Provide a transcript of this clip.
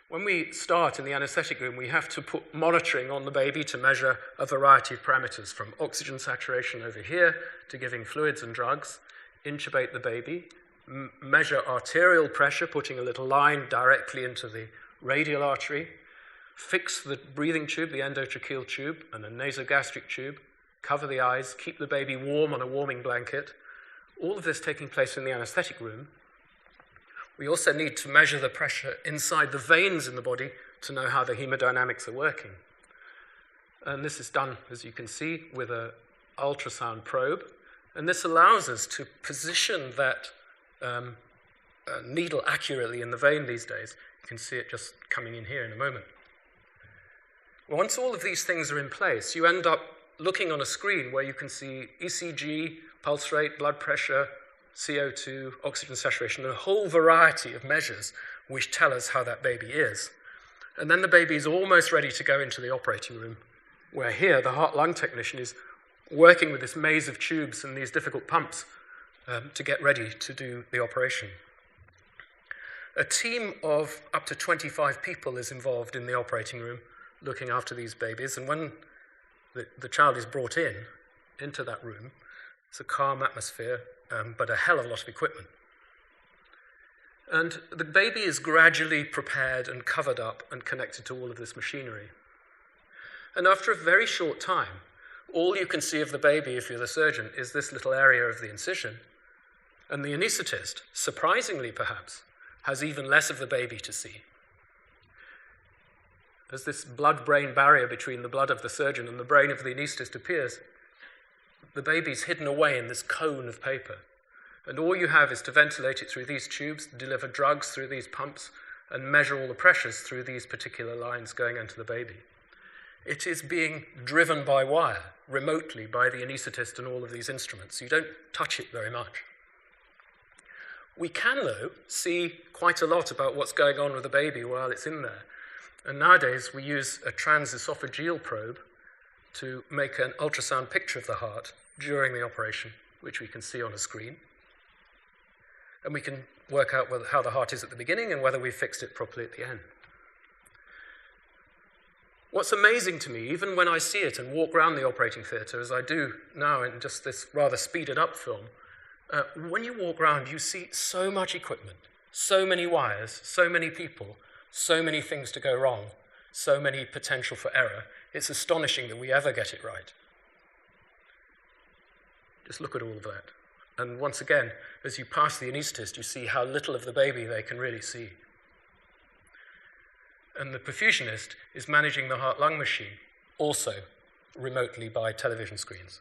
When we start in the anaesthetic room, we have to put monitoring on the baby to measure a variety of parameters, from oxygen saturation over here to giving fluids and drugs, intubate the baby, measure arterial pressure, putting a little line directly into the radial artery, fix the breathing tube, the endotracheal tube, and a nasogastric tube, cover the eyes, keep the baby warm on a warming blanket. All of this taking place in the anaesthetic room. We also need to measure the pressure inside the veins in the body to know how the hemodynamics are working. And this is done, as you can see, with an ultrasound probe. And this allows us to position that needle accurately in the vein these days. You can see it just coming in here in a moment. Once all of these things are in place, you end up looking on a screen where you can see ECG, pulse rate, blood pressure, CO2, oxygen saturation, and a whole variety of measures which tell us how that baby is. And then the baby is almost ready to go into the operating room, where here the heart-lung technician is working with this maze of tubes and these difficult pumps to get ready to do the operation. A team of up to 25 people is involved in the operating room looking after these babies, and when the child is brought into that room, it's a calm atmosphere, but a hell of a lot of equipment. And the baby is gradually prepared and covered up and connected to all of this machinery. And after a very short time, all you can see of the baby, if you're the surgeon, is this little area of the incision. And the anaesthetist, surprisingly perhaps, has even less of the baby to see. As this blood-brain barrier between the blood of the surgeon and the brain of the anaesthetist appears, the baby's hidden away in this cone of paper. And all you have is to ventilate it through these tubes, deliver drugs through these pumps, and measure all the pressures through these particular lines going into the baby. It is being driven by wire, remotely, by the anaesthetist and all of these instruments. You don't touch it very much. We can, though, see quite a lot about what's going on with the baby while it's in there. And nowadays, we use a transesophageal probe to make an ultrasound picture of the heart during the operation, which we can see on a screen. And we can work out how the heart is at the beginning and whether we've fixed it properly at the end. What's amazing to me, even when I see it and walk around the operating theatre, as I do now in just this rather speeded up film, when you walk around, you see so much equipment, so many wires, so many people, so many things to go wrong, so many potential for error. It's astonishing that we ever get it right. Just look at all of that. And once again, as you pass the anaesthetist, you see how little of the baby they can really see. And the perfusionist is managing the heart-lung machine, also remotely by television screens.